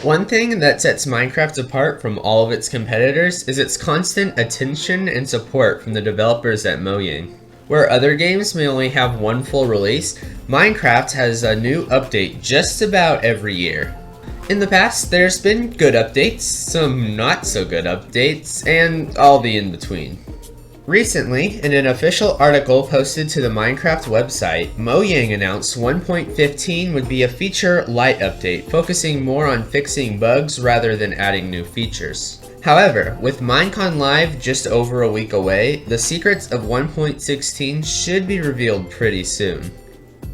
One thing that sets Minecraft apart from all of its competitors is its constant attention and support from the developers at Mojang. Where other games may only have one full release, Minecraft has a new update just about every year. In the past, there's been good updates, some not so good updates, and all the in between. Recently, in an official article posted to the Minecraft website, Mojang announced 1.15 would be a feature light update, focusing more on fixing bugs rather than adding new features. However, with Minecon Live just over a week away, the secrets of 1.16 should be revealed pretty soon.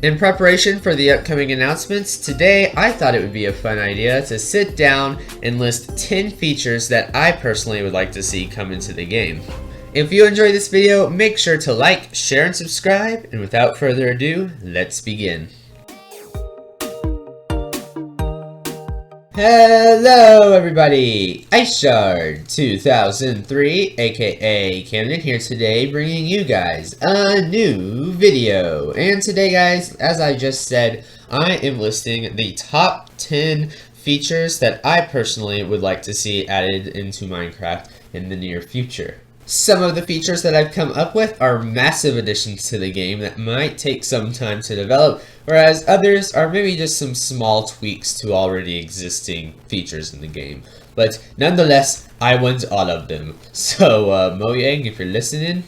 In preparation for the upcoming announcements, today I thought it would be a fun idea to sit down and list 10 features that I personally would like to see come into the game. If you enjoyed this video, make sure to like, share, and subscribe, and without further ado, let's begin. Hello everybody! Ice Shard 2003, aka Camden, here today bringing you guys a new video. And today guys, as I just said, I am listing the top 10 features that I personally would like to see added into Minecraft in the near future. Some of the features that I've come up with are massive additions to the game that might take some time to develop, whereas others are maybe just some small tweaks to already existing features in the game. But nonetheless, I want all of them. So Mojang, if you're listening,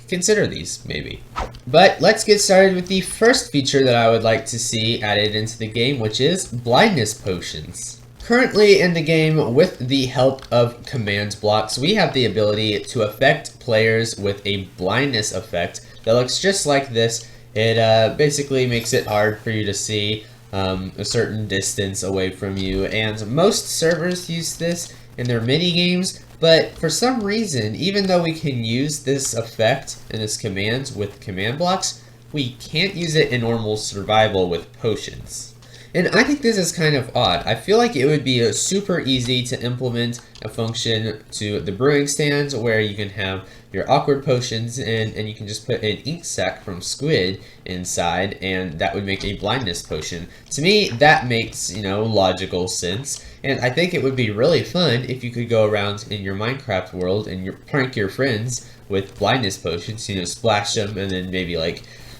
consider these maybe. But let's get started with the first feature that I would like to see added into the game, which is Blindness Potions. Currently in the game, with the help of command blocks, we have the ability to affect players with a blindness effect that looks just like this. It basically makes it hard for you to see a certain distance away from you, and most servers use this in their mini games, but for some reason, even though we can use this effect and this command with command blocks, we can't use it in normal survival with potions. And I think this is kind of odd. I feel like it would be super easy to implement a function to the brewing stands where you can have your awkward potions and you can just put an ink sac from squid inside, and that would make a blindness potion. To me, that makes, logical sense. And I think it would be really fun if you could go around in your Minecraft world and prank your friends with blindness potions, splash them and then maybe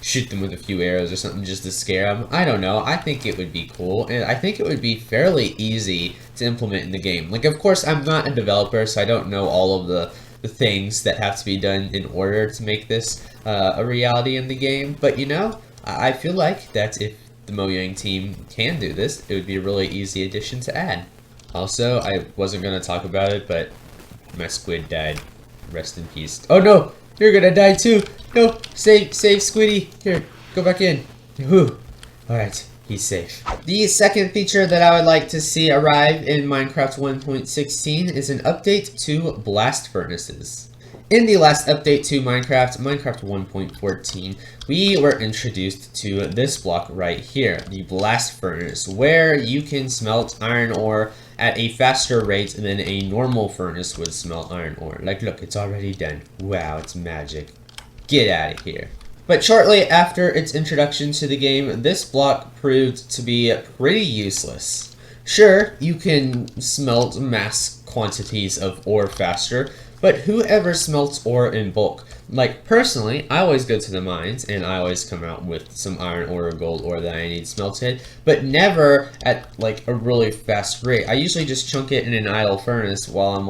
shoot them with a few arrows or something just to scare them. I don't know. I think it would be cool, and I think it would be fairly easy to implement in the game. Of course, I'm not a developer, so I don't know all of the things that have to be done in order to make this a reality in the game. But, I feel like that if the Mojang team can do this, it would be a really easy addition to add. Also, I wasn't going to talk about it, but my squid died. Rest in peace. Oh, no! You're gonna die too! No! Save Squiddy! Here, go back in. Whew. Alright, he's safe. The second feature that I would like to see arrive in Minecraft 1.16 is an update to blast furnaces. In the last update to Minecraft 1.14, we were introduced to this block right here, the blast furnace, where you can smelt iron ore at a faster rate than a normal furnace would smelt iron ore. Look, it's already done. Wow, it's magic. Get out of here. But shortly after its introduction to the game, this block proved to be pretty useless. Sure, you can smelt mass quantities of ore faster, but whoever smelts ore in bulk? Personally, I always go to the mines, and I always come out with some iron ore or gold ore that I need smelted, but never at, a really fast rate. I usually just chunk it in an idle furnace while I'm,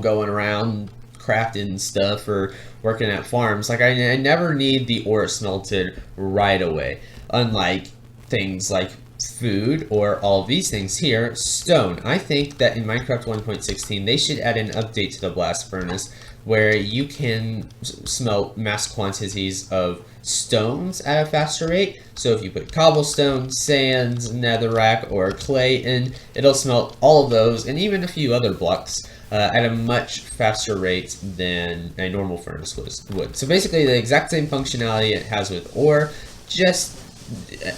going around crafting stuff or working at farms. I never need the ore smelted right away, unlike things like food or all of these things here, stone. I think that in Minecraft 1.16 they should add an update to the blast furnace where you can smelt mass quantities of stones at a faster rate. So if you put cobblestone, sand, netherrack, or clay in, it'll smelt all of those and even a few other blocks at a much faster rate than a normal furnace would. So basically the exact same functionality it has with ore, just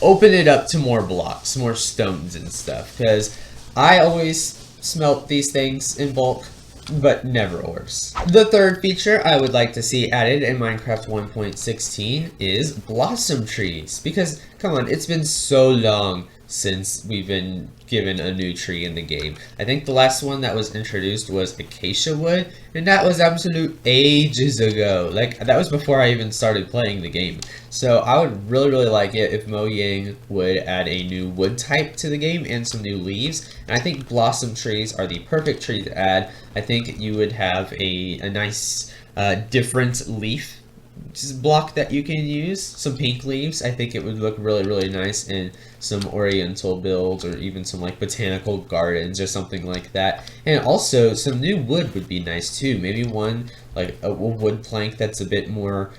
open it up to more blocks, more stones and stuff, because I always smelt these things in bulk, but never ores. The third feature I would like to see added in Minecraft 1.16 is blossom trees, because come on, it's been so long since we've been given a new tree in the game. I think the last one that was introduced was acacia wood, and that was absolute ages ago. Like, that was before I even started playing the game. So I would really like it if Mojang would add a new wood type to the game and some new leaves. And I think blossom trees are the perfect tree to add. I think you would have a nice different leaf block that you can use. Some pink leaves. I think it would look really nice in some oriental builds, or even some like botanical gardens or something like that. And also some new wood would be nice too. Maybe one like a wood plank that's a bit more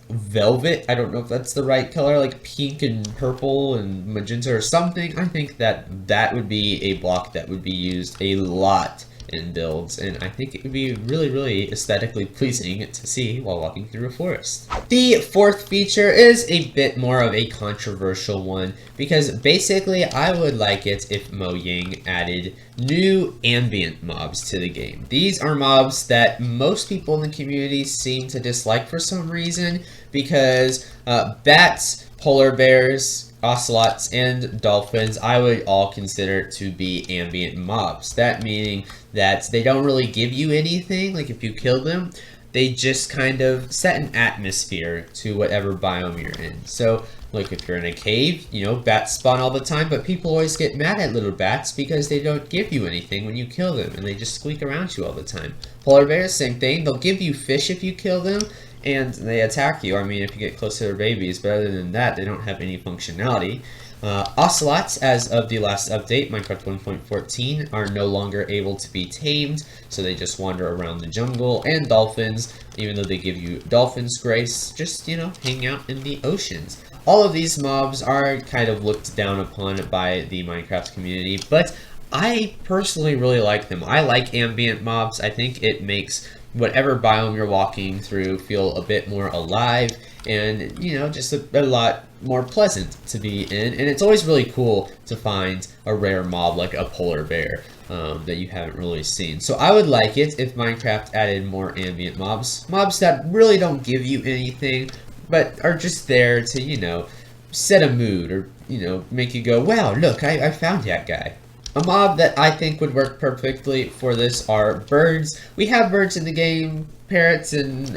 velvet. I don't know if that's the right color, like pink and purple and magenta or something. I think that would be a block that would be used a lot in builds, and I think it would be really aesthetically pleasing to see while walking through a forest. The fourth feature is a bit more of a controversial one, because basically I would like it if Mojang added new ambient mobs to the game. These are mobs that most people in the community seem to dislike for some reason, because bats, polar bears, ocelots, and dolphins I would all consider to be ambient mobs. That meaning that they don't really give you anything. Like, if you kill them, they just kind of set an atmosphere to whatever biome you're in. So like, if you're in a cave, you know, bats spawn all the time, but people always get mad at little bats because they don't give you anything when you kill them, and they just squeak around you all the time. Polar bears, same thing. They'll give you fish if you kill them, and they attack you. I mean, if you get close to their babies, but other than that, they don't have any functionality. Ocelots, as of the last update, Minecraft 1.14, are no longer able to be tamed, so they just wander around the jungle. And dolphins, even though they give you dolphins grace, just, you know, hang out in the oceans. All of these mobs are kind of looked down upon by the Minecraft community, but I personally really like them. I like ambient mobs. I think it makes whatever biome you're walking through feel a bit more alive, and, you know, just a lot more pleasant to be in. And it's always really cool to find a rare mob like a polar bear that you haven't really seen. So I would like it if Minecraft added more ambient mobs that really don't give you anything, but are just there to, you know, set a mood, or, you know, make you go, wow, look, I found that guy. A mob that I think would work perfectly for this are birds. We have birds in the game, parrots and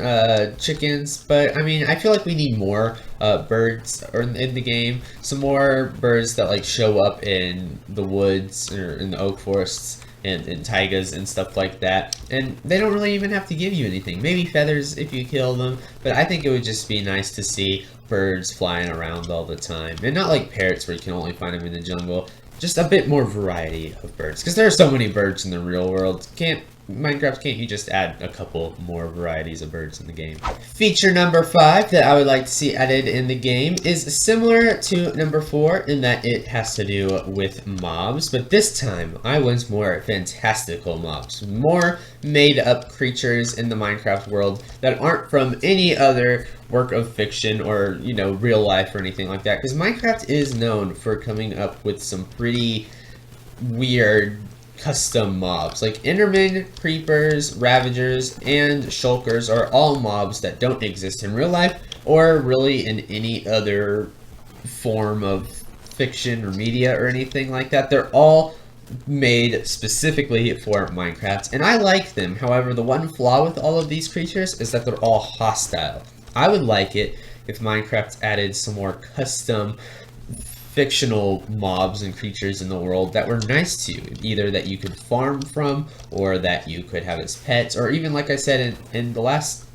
chickens, but I mean, I feel like we need more birds in the game. Some more birds that like show up in the woods or in the oak forests and taigas and stuff like that. And they don't really even have to give you anything. Maybe feathers if you kill them, but I think it would just be nice to see birds flying around all the time. And not like parrots where you can only find them in the jungle. Just a bit more variety of birds, because there are so many birds in the real world. Minecraft, can't you just add a couple more varieties of birds in the game? Feature number 5 that I would like to see added in the game is similar to number 4 in that it has to do with mobs, but this time I want more fantastical mobs, more made-up creatures in the Minecraft world that aren't from any other work of fiction or, you know, real life or anything like that, because Minecraft is known for coming up with some pretty weird custom mobs. Like Enderman, creepers, ravagers, and shulkers are all mobs that don't exist in real life or really in any other form of fiction or media or anything like that. They're all made specifically for Minecraft, and I like them. However, the one flaw with all of these creatures is that they're all hostile. I would like it if Minecraft added some more custom fictional mobs and creatures in the world that were nice to you, either that you could farm from, or that you could have as pets, or even, like I said in the last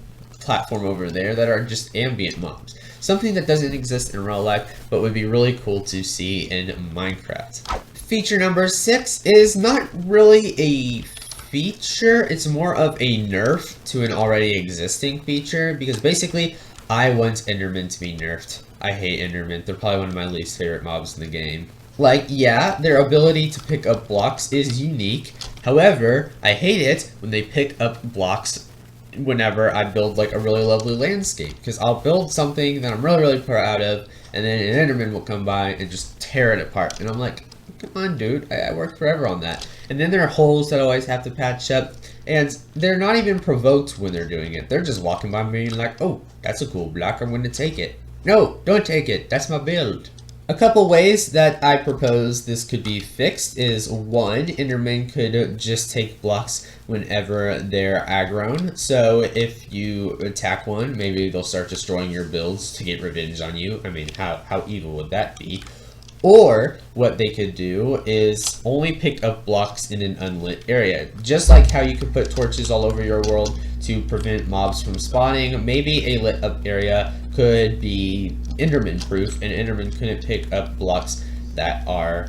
platform over there, that are just ambient mobs. Something that doesn't exist in real life, but would be really cool to see in Minecraft. Feature number 6 is not really a feature, it's more of a nerf to an already existing feature, because basically, I want Enderman to be nerfed. I hate Enderman. They're probably one of my least favorite mobs in the game. Like, yeah, their ability to pick up blocks is unique. However, I hate it when they pick up blocks whenever I build like a really lovely landscape. Because I'll build something that I'm really proud of, and then an Enderman will come by and just tear it apart. And I'm like, come on, dude, I worked forever on that. And then there are holes that I always have to patch up. And they're not even provoked when they're doing it. They're just walking by me and like, oh, that's a cool block, I'm going to take it. No, don't take it. That's my build. A couple ways that I propose this could be fixed is, one, Enderman could just take blocks whenever they're aggroed. So if you attack one, maybe they'll start destroying your builds to get revenge on you. I mean, how evil would that be? Or what they could do is only pick up blocks in an unlit area. Just like how you could put torches all over your world to prevent mobs from spawning, maybe a lit up area could be Enderman proof, and Enderman couldn't pick up blocks that are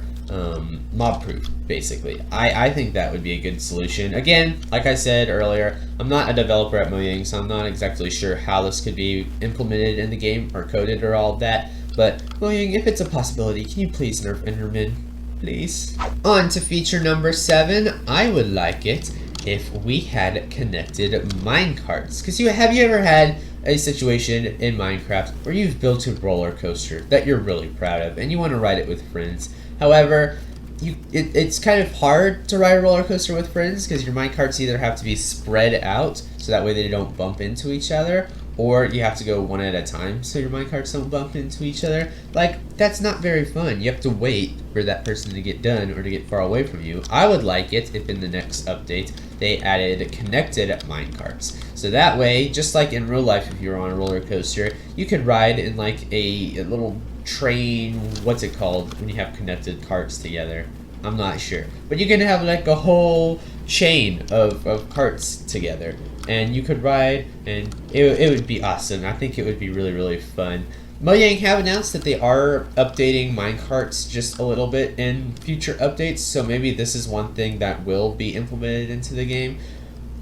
mob proof, basically. I think that would be a good solution. Again, like I said earlier, I'm not a developer at Mojang, so I'm not exactly sure how this could be implemented in the game or coded or all of that. But Mojang, if it's a possibility, can you please nerf Enderman? Please. On to feature number 7. I would like it if we had connected minecarts. Because have you ever had a situation in Minecraft where you've built a roller coaster that you're really proud of and you want to ride it with friends? However, it's kind of hard to ride a roller coaster with friends because your minecarts either have to be spread out so that way they don't bump into each other, or you have to go one at a time so your minecarts don't bump into each other. Like, that's not very fun. You have to wait for that person to get done or to get far away from you. I would like it if in the next update they added connected minecarts. So that way, just like in real life, if you're on a roller coaster, you could ride in like a little train, what's it called when you have connected carts together? I'm not sure. But you can have like a whole chain of carts together, and you could ride, and it would be awesome. I think it would be really, really fun. Mojang have announced that they are updating minecarts just a little bit in future updates, so maybe this is one thing that will be implemented into the game.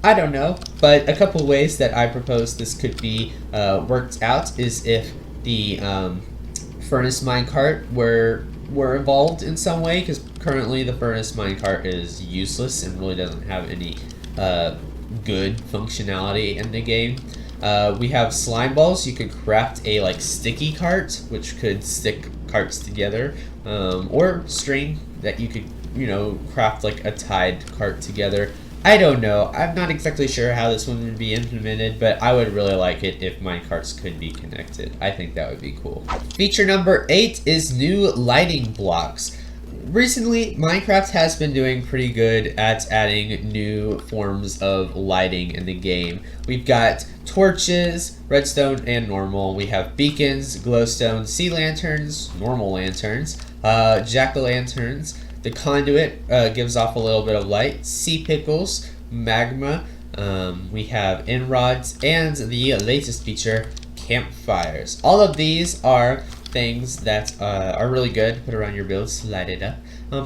I don't know, but a couple ways that I propose this could be worked out is if the furnace minecart were involved in some way, because currently the furnace minecart is useless and really doesn't have any good functionality in the game. We have slime balls. You could craft a like sticky cart, which could stick carts together, or string that you could, you know, craft like a tied cart together. I don't know. I'm not exactly sure how this one would be implemented, but I would really like it if minecarts could be connected. I think that would be cool. Feature number 8 is new lighting blocks. Recently, Minecraft has been doing pretty good at adding new forms of lighting in the game. We've got torches, redstone and normal. We have beacons, glowstone, sea lanterns, normal lanterns, jack-o'-lanterns. The conduit gives off a little bit of light, sea pickles, magma. We have rods, and the latest feature, campfires. All of these are things that are really good to put around your builds to light it up.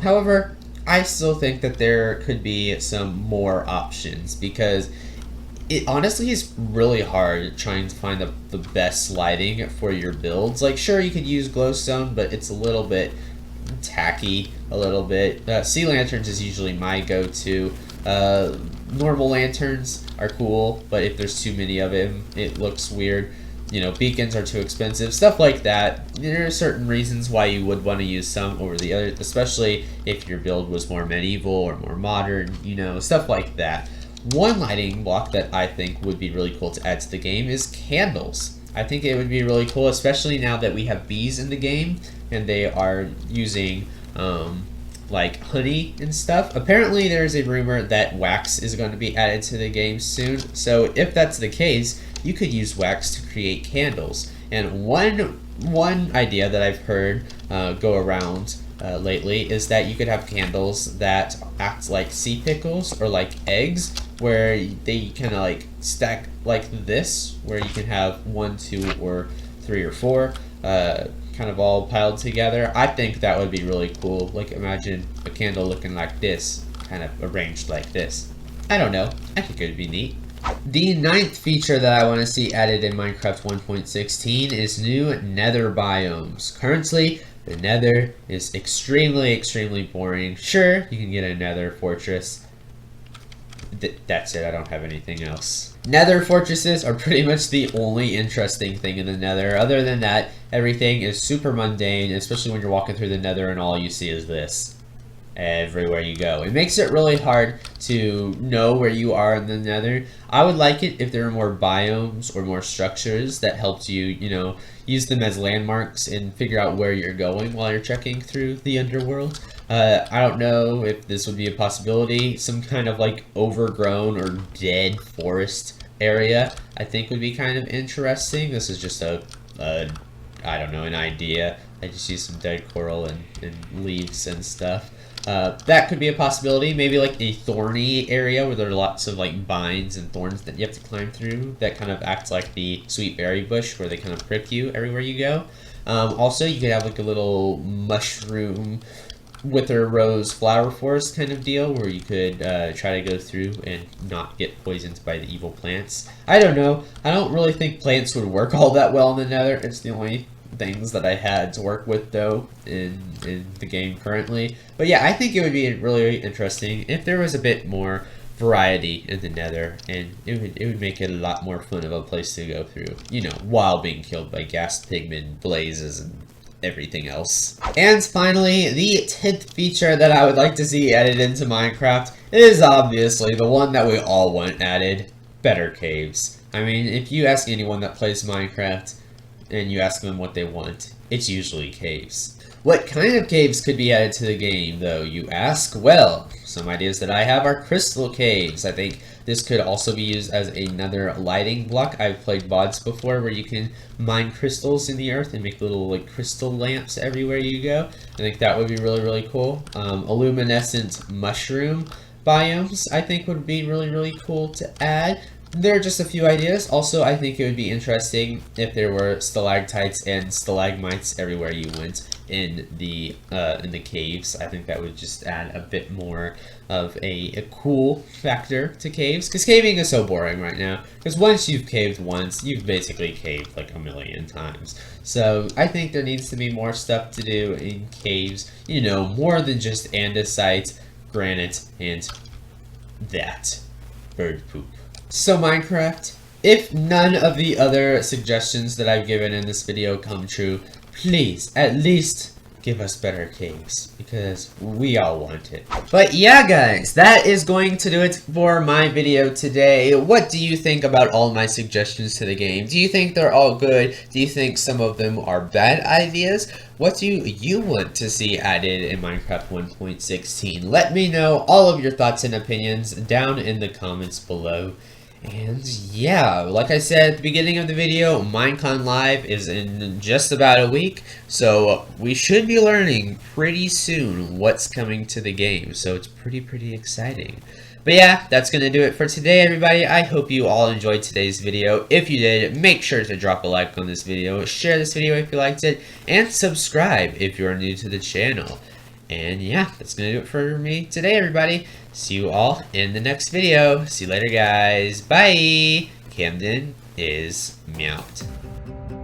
However, I still think that there could be some more options, because it honestly is really hard trying to find the best lighting for your builds. Like, sure, you could use glowstone, but it's a little bit tacky, a little bit. Sea lanterns is usually my go-to. Normal lanterns are cool, but if there's too many of them, it looks weird. You know, beacons are too expensive, stuff like that. There are certain reasons why you would want to use some over the other, especially if your build was more medieval or more modern, you know, stuff like that. One lighting block that I think would be really cool to add to the game is candles. I think it would be really cool, especially now that we have bees in the game and they are using like honey and stuff. Apparently there's a rumor that wax is going to be added to the game soon, so if that's the case, you could use wax to create candles. And one idea that I've heard go around lately is that you could have candles that act like sea pickles or like eggs, where they kind of like stack like this, where you can have 1, 2, or 3 or 4 kind of all piled together. I think that would be really cool. Like, imagine a candle looking like this, kind of arranged like this. I don't know. I think it would be neat. The 9th feature that I want to see added in Minecraft 1.16 is new Nether Biomes. Currently, the Nether is extremely, extremely boring. Sure, you can get a Nether fortress. That's it, I don't have anything else. Nether fortresses are pretty much the only interesting thing in the Nether. Other than that, everything is super mundane, especially when you're walking through the Nether and all you see is this. everywhere you go. It makes it really hard to know where you are in the Nether. I would like it if there were more biomes or more structures that helped you, you know, use them as landmarks and figure out where you're going while you're trekking through the underworld. I don't know if this would be a possibility. Some kind of like overgrown or dead forest area I think would be kind of interesting. This is just I don't know, an idea. I just use some dead coral and leaves and stuff. That could be a possibility. Maybe like a thorny area where there are lots of like vines and thorns that you have to climb through. That kind of acts like the sweet berry bush where they kind of prick you everywhere you go. Also, you could have like a little mushroom wither rose flower forest kind of deal where you could try to go through and not get poisoned by the evil plants. I don't know. I don't really think plants would work all that well in the Nether. It's the only things that I had to work with though in the game currently. But yeah, I think it would be really interesting if there was a bit more variety in the Nether, and it would make it a lot more fun of a place to go through, you know, while being killed by ghast pigmen, blazes, and everything else. And finally, the 10th feature that I would like to see added into Minecraft is obviously the one that we all want added: better caves. I mean, if you ask anyone that plays Minecraft and you ask them what they want, it's usually caves. What kind of caves could be added to the game, though, you ask? Well, some ideas that I have are crystal caves. I think this could also be used as another lighting block. I've played VODs before where you can mine crystals in the earth and make little like crystal lamps everywhere you go. I think that would be really, really cool. Luminescent mushroom biomes, I think, would be really, really cool to add. There are just a few ideas. Also, I think it would be interesting if there were stalactites and stalagmites everywhere you went in the caves. I think that would just add a bit more of a cool factor to caves, because caving is so boring right now. Because once you've caved once, you've basically caved like a million times. So I think there needs to be more stuff to do in caves. You know, more than just andesite, granite, and that bird poop. So Minecraft, if none of the other suggestions that I've given in this video come true, please at least give us better caves, because we all want it. But yeah, guys, that is going to do it for my video today. What do you think about all my suggestions to the game? Do you think they're all good? Do you think some of them are bad ideas? What do you want to see added in Minecraft 1.16? Let me know all of your thoughts and opinions down in the comments below. And yeah, like I said at the beginning of the video, Minecon Live is in just about a week, so we should be learning pretty soon what's coming to the game, so it's pretty exciting. But yeah, that's going to do it for today, everybody. I hope you all enjoyed today's video. If you did, make sure to drop a like on this video, share this video if you liked it, and subscribe if you're new to the channel. And yeah, that's going to do it for me today, everybody. See you all in the next video. See you later, guys. Bye. Camden is meowed.